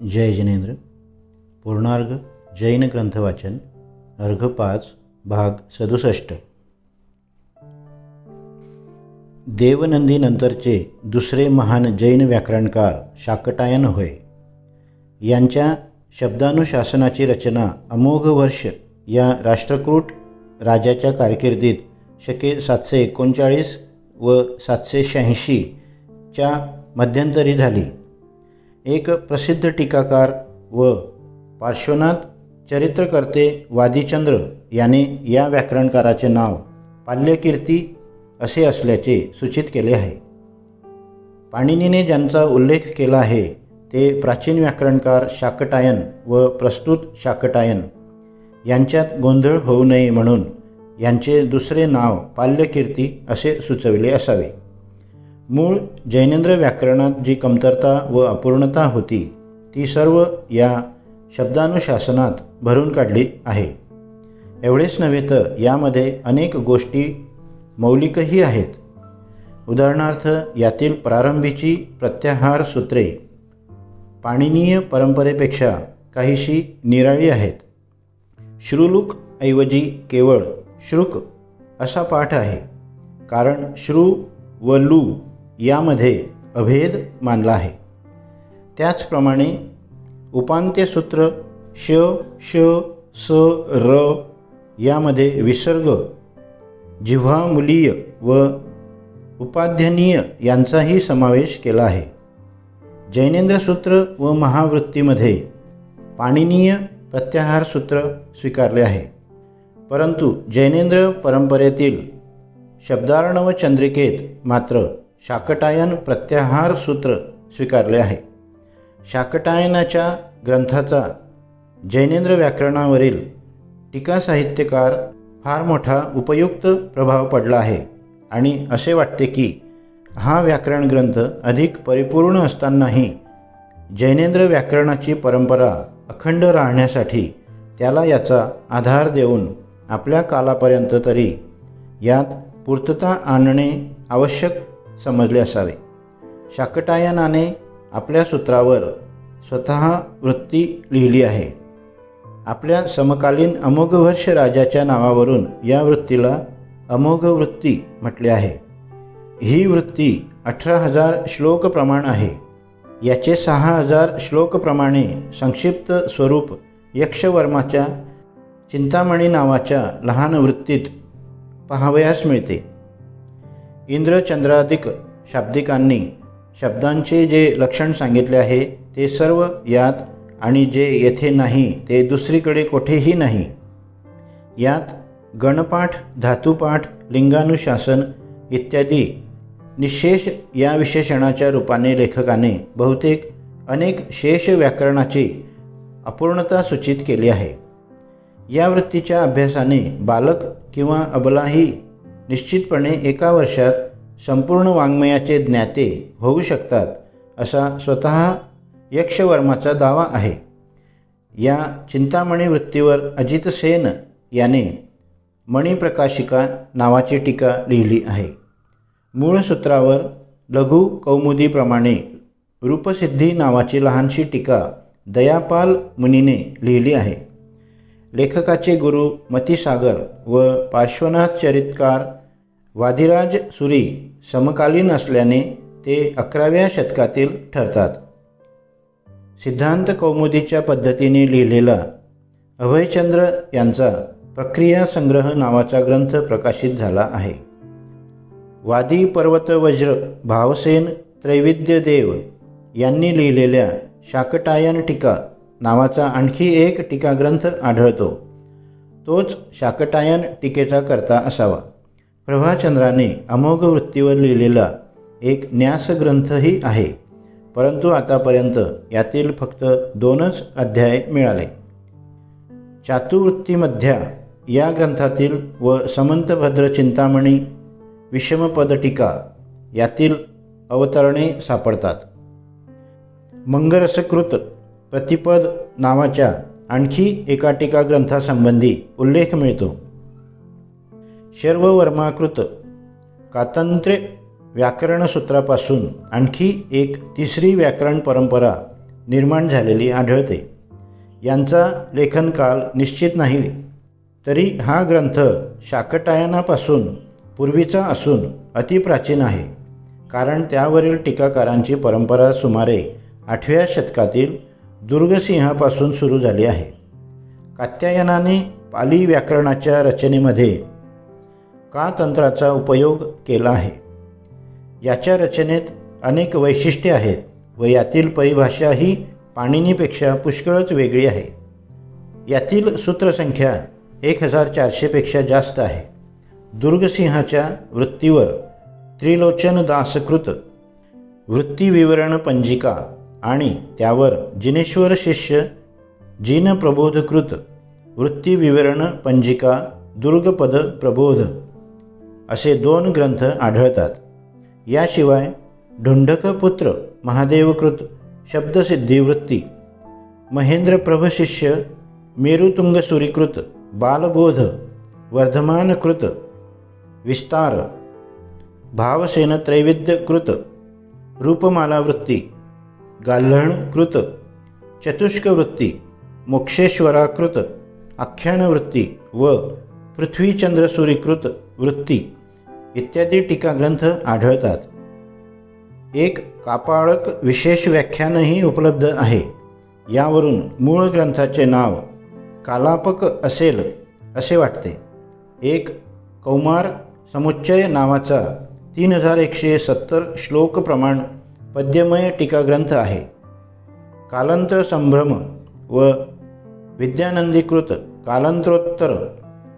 जय जिनेंद्र. पूर्णार्घ जैन ग्रंथवाचन अर्घ 5 भाग 67. देवनंदीनंतरचे दुसरे महान जैन व्याकरणकार शाकटायन होय. यांच्या शब्दानुशासनाची रचना अमोघ वर्ष या राष्ट्रकूट राजाच्या कारकिर्दीत शके 739 व 786 च्या मध्यंतरी झाली. एक प्रसिद्ध टीकाकार व पार्श्वनाथ चरित्रकर्ते वादीचंद्र याने या व्याकरणकाराचे नाव पाल्यकीर्ती असे असल्याचे सूचित केले आहे. पाणिनीने ज्यांचा उल्लेख केला आहे ते प्राचीन व्याकरणकार शाकटायन व प्रस्तुत शाकटायन यांच्यात गोंधळ होऊ नये म्हणून यांचे दुसरे नाव पाल्यकीर्ती असे सुचविले असावे. मूळ जैनेंद्र व्याकरणात जी कमतरता व अपूर्णता होती ती सर्व या शब्दानुशासनात भरून काढली आहे. एवढेच नव्हे तर यामध्ये अनेक गोष्टी मौलिकही आहेत. उदाहरणार्थ यातील प्रारंभीची प्रत्याहार सूत्रे पाणिनीय परंपरेपेक्षा काहीशी निराळी आहेत. श्रुलुक ऐवजी केवळ श्रुक असा पाठ आहे, कारण श्रु व लू यामध्ये अभेद मानला आहे. त्याचप्रमाणे उपांत्यसूत्र श श स र यामध्ये विसर्ग जिव्हामुलीय व उपाध्यनीय यांचाही समावेश केला आहे. जैनेंद्र सूत्र व महावृत्तीमध्ये पाणिनीय प्रत्याहार सूत्र स्वीकारले आहे, परंतु जैनेंद्र परंपरेतील शब्दार्णव चंद्रिकेत मात्र शाकटायन प्रत्याहार सूत्र स्वीकारले आहे. शाकटायनाच्या ग्रंथाचा जैनेंद्र व्याकरणावरील टीका साहित्यकार फार मोठा उपयुक्त प्रभाव पडला आहे आणि असे वाटते की हा व्याकरण ग्रंथ अधिक परिपूर्ण असतानाही जैनेंद्र व्याकरणाची परंपरा अखंड राहण्यासाठी त्याला याचा आधार देऊन आपल्या कालापर्यंत तरी यात पूर्तता आणणे आवश्यक समजले असावे. शाकटायनाने आपल्या सूत्रावर स्वतः वृत्ती लिहिली आहे. आपल्या समकालीन अमोघवर्ष राजाच्या नावावरून या वृत्तीला अमोघ वृत्ती म्हटले आहे. ही वृत्ती 18,000 श्लोक प्रमाण आहे. याचे 6,000 श्लोक प्रमाणे संक्षिप्त स्वरूप यक्षवर्माच्या चिंतामणी नावाच्या लहान वृत्तीत पाहावयास मिळते. इंद्रचंद्रादिक शाब्दिकांनी शब्दांचे जे लक्षण सांगितले आहे ते सर्व यात आणि जे येथे नाही ते दुसरीकडे कोठेही नाही. यात गणपाठ, धातुपाठ, लिंगानुशासन इत्यादी निशेष या विशेषणाच्या रूपाने लेखकाने बहुतेक अनेक शेष व्याकरणाची अपूर्णता सूचित केली आहे. या वृत्तीच्या अभ्यासाने बालक किंवा अबलाही निश्चितपणे एका वर्षात संपूर्ण वाङ्मयाचे ज्ञाते होऊ शकतात असा स्वतः यक्षवर्माचा दावा आहे. या चिंतामणी वृत्तीवर अजित सेन याने मणिप्रकाशिका नावाची टीका लिहिली आहे. मूळ सूत्रावर लघु कौमुदीप्रमाणे रूपसिद्धी नावाची लहानशी टीका दयापाल मुनीने लिहिली आहे. लेखकाचे गुरु मतिसागर व पार्श्वनाथ चरित्रकार वादिराज सुरी समकालीन असल्याने ते 11व्या शतकातील ठरतात. सिद्धांत कौमुदीच्या पद्धतीने लिहिलेला अभयचंद्र यांचा प्रक्रिया संग्रह नावाचा ग्रंथ प्रकाशित झाला आहे. वादी पर्वत वज्र भावसेन त्रैविद्यदेव यांनी लिहिलेल्या शाकटायन टीका नावाचा आणखी एक टीकाग्रंथ आढळतो. तोच शाकटायन टीकेचा कर्ता असावा. प्रभाचंद्राने अमोघ वृत्तीवर लिहिलेला एक न्यासग्रंथही आहे, परंतु आतापर्यंत यातील फक्त 2च अध्याय मिळाले. चातुवृत्तीमध्या या ग्रंथातील व समंतभद्र चिंतामणी विषमपद टीका यातील अवतरणे सापडतात. मंगरसकृत प्रतिपद नावाच्या आणखी एका टीकाग्रंथासंबंधी उल्लेख मिळतो. शर्ववर्माकृत कातंत्र्य व्याकरणसूत्रापासून आणखी एक तिसरी व्याकरण परंपरा निर्माण झालेली आढळते. यांचा लेखनकाल निश्चित नाही, तरी हा ग्रंथ शाकटायनापासून पूर्वीचा असून अतिप्राचीन आहे, कारण त्यावरील टीकाकारांची परंपरा सुमारे 8व्या शतकातील दुर्गसिंहापासून सुरू झाली आहे. कात्यायनाने पाली व्याकरणाच्या रचनेमध्ये का तंत्राचा उपयोग केला आहे. याच्या रचनेत अनेक वैशिष्ट्ये आहेत व यातील परिभाषा ही पाणिनीपेक्षा पुष्कळच वेगळी आहे. यातील सूत्रसंख्या 1400पेक्षा जास्त आहे. दुर्गसिंहाच्या वृत्तीवर त्रिलोचनदासकृत वृत्तीविवरण पंजिका आणि त्यावर जिनेश्वर शिष्य जिनप्रबोधकृत वृत्तीविवरण पंजिका दुर्गपद प्रबोध असे 2 ग्रंथ आढळतात. याशिवाय ढुंढकपुत्र महादेवकृत शब्दसिद्धिवृत्ती, महेंद्रप्रभशिष्य मेरुतुंगसुरीकृत बालबोध वर्धमानकृत विस्तार, भावसेनत्रैविध्यकृत रूपमालावृत्ती, गाल्हणकृत चतुष्कवृत्ती, मोक्षेश्वराकृत आख्यानवृत्ती व पृथ्वीचंद्रसूरीकृत वृत्ती इत्यादी टीकाग्रंथ आढळतात. एक कापाळक विशेष व्याख्यानही उपलब्ध आहे. यावरून मूळ ग्रंथाचे नाव कालापक असेल असे वाटते. एक कौमार समुच्चय नावाचा 3170 श्लोक प्रमाण पद्यमय टीकाग्रंथ आहे. कालांतर संभ्रम व विद्यानंदीकृत कालांतरोत्तर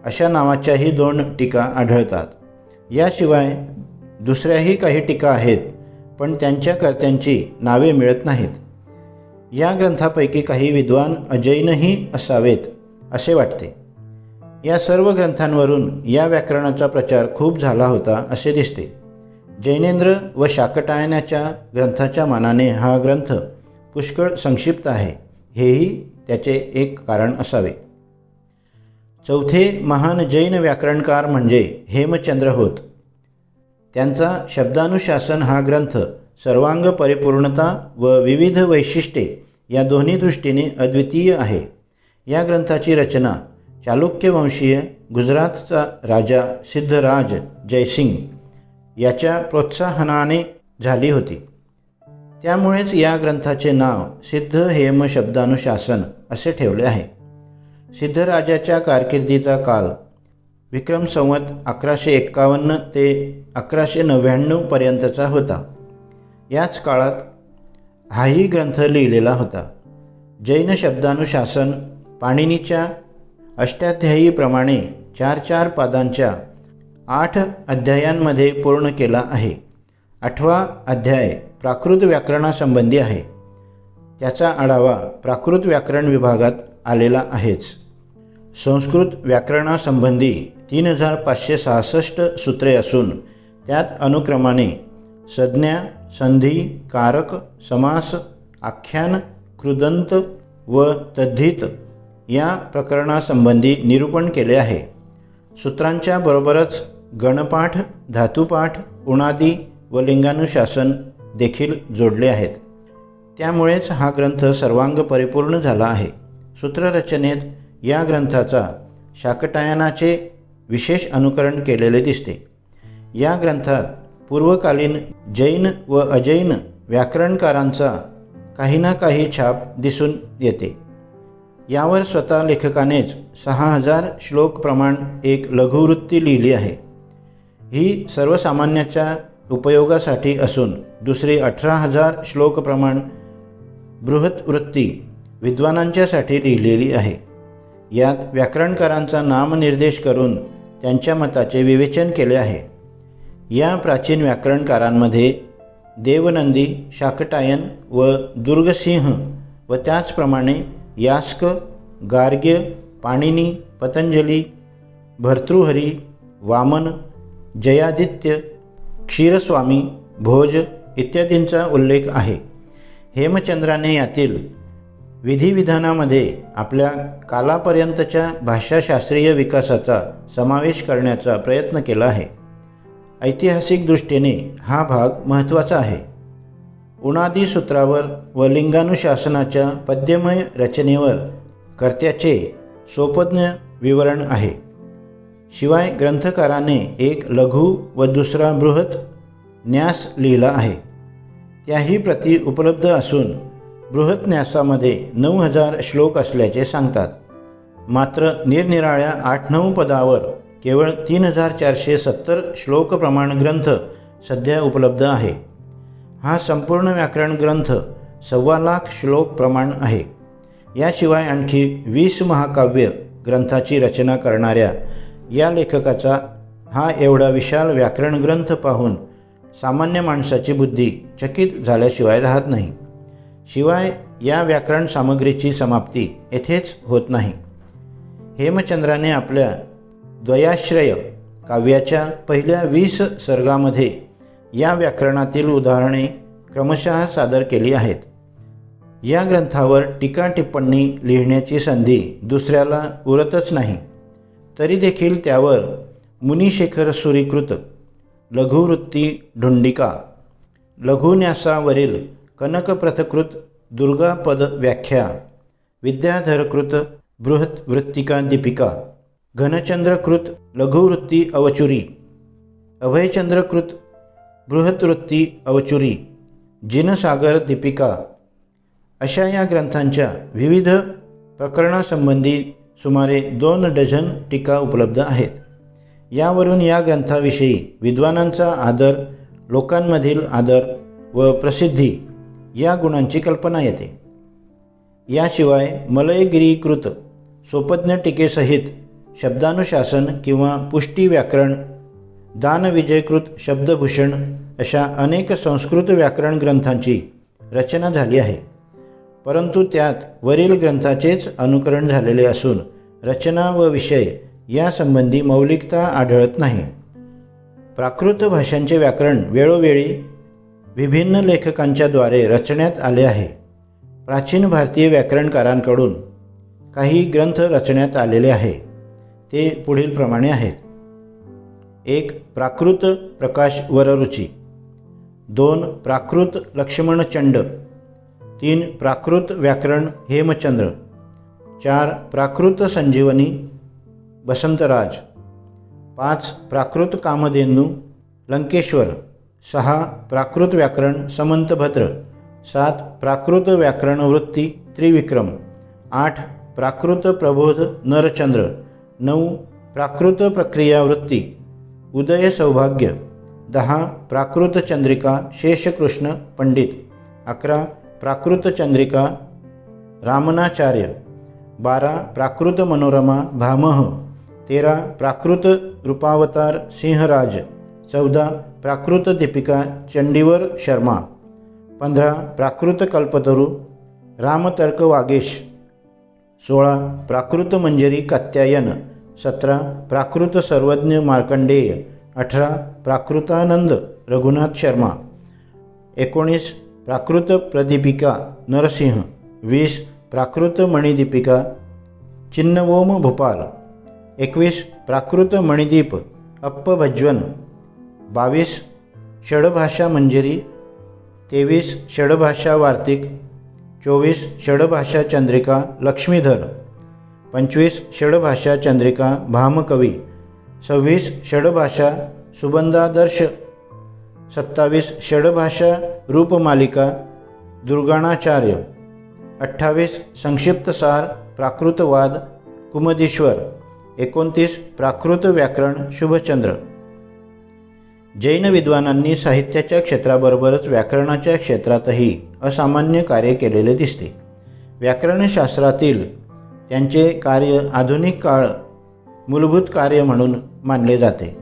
अशा नावाच्याही 2 टीका आढळतात. याशिवाय दुसऱ्याही काही टीका आहेत, पण त्यांच्या कर्त्यांची नावे मिळत नाहीत. या ग्रंथापैकी काही विद्वान अजैनही असावेत असे वाटते. या सर्व ग्रंथांवरून या व्याकरणाचा प्रचार खूप झाला होता असे दिसते. जैनेंद्र व शाकटायनाच्या ग्रंथाच्या मानाने हा ग्रंथ पुष्कळ संक्षिप्त आहे, हेही त्याचे एक कारण असावे. चौथे महान जैन व्याकरणकार म्हणजे हेमचंद्र होत. त्यांचा शब्दानुशासन हा ग्रंथ सर्वांग परिपूर्णता व विविध वैशिष्ट्ये या दोन्ही दृष्टीने अद्वितीय आहे. या ग्रंथाची रचना चालुक्यवंशीय गुजरातचा राजा सिद्धराज जयसिंग याच्या प्रोत्साहनाने झाली होती. त्यामुळेच या ग्रंथाचे नाव सिद्ध हेम शब्दानुशासन असे ठेवले आहे. सिद्धराजाच्या कारकिर्दीचा काल विक्रम संवत 1151 ते 1199 पर्यंतचा होता. याच काळात हाही ग्रंथ लिहिलेला होता. जैन शब्दानुशासन पाणिनीच्या अष्टाध्यायीप्रमाणे 4 पादांच्या 8 अध्यायांमध्ये पूर्ण केला आहे. 8वा अध्याय प्राकृत व्याकरणासंबंधी आहे. त्याचा आढावा प्राकृत व्याकरण विभागात आलेला आहेच. संस्कृत व्याकरणासंबंधी 3566 सूत्रे असून त्यात अनुक्रमाने संज्ञा, संधी, कारक, समास, आख्यान, कृदंत व तद्धित या प्रकरणासंबंधी निरूपण केले आहे. सूत्रांच्या बरोबरच गणपाठ, धातुपाठ, उणादी व लिंगानुशासन देखील जोडले आहेत. त्यामुळेच हा ग्रंथ सर्वांग परिपूर्ण झाला आहे. सूत्ररचनेत या ग्रंथाचा शाकटायनाचे विशेष अनुकरण केलेले दिसते. या ग्रंथात पूर्वकालीन जैन व अजैन व्याकरणकारांचा काही ना काही छाप दिसून येते. यावर स्वतः लेखकानेच 6000 श्लोक प्रमाण एक लघुवृत्ती लिहिली आहे. ही सर्वसामान्याच्या उपयोगासाठी असून दुसरी 18000 श्लोक प्रमाण बृहत्वृत्ती विद्वानांच्यासाठी लिहिलेली आहे. यात व्याकरणकारांचा नामनिर्देश करून त्यांच्या मताचे विवेचन केले आहे. या प्राचीन व्याकरणकारांमध्ये देवनंदी, शाकटायन व दुर्गसिंह व त्याचप्रमाणे यास्क, गार्ग्य, पाणिनी, पतंजली, भर्तृहरी, वामन, जयादित्य, क्षीरस्वामी, भोज इत्यादींचा उल्लेख आहे. हेमचंद्राने यातील विधिविधानामध्ये आपल्या कालापर्यंतच्या भाषाशास्त्रीय विकासाचा समावेश करण्याचा प्रयत्न केला आहे. ऐतिहासिक दृष्टीने हा भाग महत्त्वाचा आहे. उणादी सूत्रावर व लिंगानुशासनाच्या पद्यमय रचनेवर कर्त्याचे सोपज्ञ विवरण आहे. शिवाय ग्रंथकाराने एक लघु व दुसरा बृहत न्यास लिहिला आहे. त्याही प्रती उपलब्ध असून बृहत न्यासामध्ये 9000 श्लोक असल्याचे सांगतात. मात्र निरनिराळ्या 8-9 पदावर केवळ 3470 श्लोक प्रमाण ग्रंथ सध्या उपलब्ध आहे. हा संपूर्ण व्याकरण ग्रंथ 1.25 लाख श्लोक प्रमाण आहे. याशिवाय आणखी 20 महाकाव्य ग्रंथाची रचना करणाऱ्या या लेखकाचा हा एवढा विशाल व्याकरण ग्रंथ पाहून सामान्य माणसाची बुद्धी चकित झाल्याशिवाय राहत नाही. शिवाय या व्याकरण सामग्रीची समाप्ती येथेच होत नाही. हेमचंद्राने आपल्या द्वयाश्रय काव्याच्या पहिल्या 20 सर्गामध्ये या व्याकरणातील उदाहरणे क्रमशः सादर केली आहेत. या ग्रंथावर टीका टिप्पणी लिहिण्याची संधी दुसऱ्याला उरतच नाही. तरी देखील त्यावर मुनिशेखर सुरीकृत लघुवृत्ती ढुंडिका, लघुन्यासावरील कनकप्रथकृत दुर्गापद व्याख्या, विद्याधरकृत बृहत्वृत्तिका दीपिका, घनचंद्रकृत लघुवृत्ती अवचुरी, अभयचंद्रकृत बृहत्वृत्ती अवचुरी, जिनसागर दीपिका अशा या ग्रंथांच्या विविध प्रकरणासंबंधी सुमारे 2 डझन टीका उपलब्ध आहेत. यावरून या ग्रंथाविषयी विद्वानांचा आदर, लोकांमधील आदर व प्रसिद्धी या गुणांची कल्पना येते. याशिवाय मलयगिरीकृत सोपज्ञ टीकेसहित शब्दानुशासन किंवा पुष्टी व्याकरण, दानविजयकृत शब्दभूषण अशा अनेक संस्कृत व्याकरण ग्रंथांची रचना झाली आहे. परंतु त्यात वरील ग्रंथाचेच अनुकरण झालेले असून रचना व विषय यासंबंधी मौलिकता आढळत नाही. प्राकृत भाषांचे व्याकरण वेळोवेळी विभिन्न लेखकांच्याद्वारे रचण्यात आले आहे. प्राचीन भारतीय व्याकरणकारांकडून काही ग्रंथ रचण्यात आलेले आहे. ते पुढीलप्रमाणे आहेत. 1. प्राकृत प्रकाश वररुची. 2. प्राकृत लक्ष्मणचंड. 3. प्राकृत व्याकरण हेमचंद्र. 4. प्राकृत संजीवनी वसंतराज. 5. प्राकृत कामधेनू लंकेश्वर. 6. प्राकृत व्याकरण समंतभद्र. 7. प्राकृत व्याकरण वृत्ती त्रिविक्रम. 8. प्राकृत प्रबोध नरचंद्र. 9. प्राकृत प्रक्रिया वृत्ती उदय सौभाग्य. 10. प्राकृत चंद्रिका शेषकृष्ण पंडित. 11. प्राकृत चंद्रिका रामनाचार्य. 12. प्राकृत मनोरमा भामह. 13. प्राकृत रूपावतार सिंहराज. 14. प्राकृत दीपिका चंडीवर शर्मा. 15. प्राकृत कल्पतरू रामतर्क वागेश. 16. प्राकृत मंजरी कात्यायन. 17. प्राकृत सर्वज्ञ मार्कंडेय. 18. प्राकृतानंद रघुनाथ शर्मा. 19. प्राकृत प्रदीपिका नरसिंह. 20. प्राकृत मणिदीपिका चिन्नवोम भूपाल. 21. प्राकृत मणिदीप अप्पभज्वन. 22. षडभाषा मंजरी. 23. षडभाषा वार्तिक. 24. षडभाषा चंद्रिका लक्ष्मीधर. 25. षडभाषा चंद्रिका भामकवी. 26. षडभाषा सुबंधादर्श. 27. षडभाषा रूपमालिका दुर्गाणाचार्य. 28. संक्षिप्त सार प्राकृतवाद कुमदीश्वर. 29. प्राकृत व्याकरण शुभचंद्र. जैन विद्वानांनी साहित्याच्या क्षेत्राबरोबरच व्याकरणाच्या क्षेत्रातही असामान्य कार्य केलेले दिसते. व्याकरणशास्त्रातील त्यांचे कार्य आधुनिक काळ मूलभूत कार्य म्हणून मानले जाते.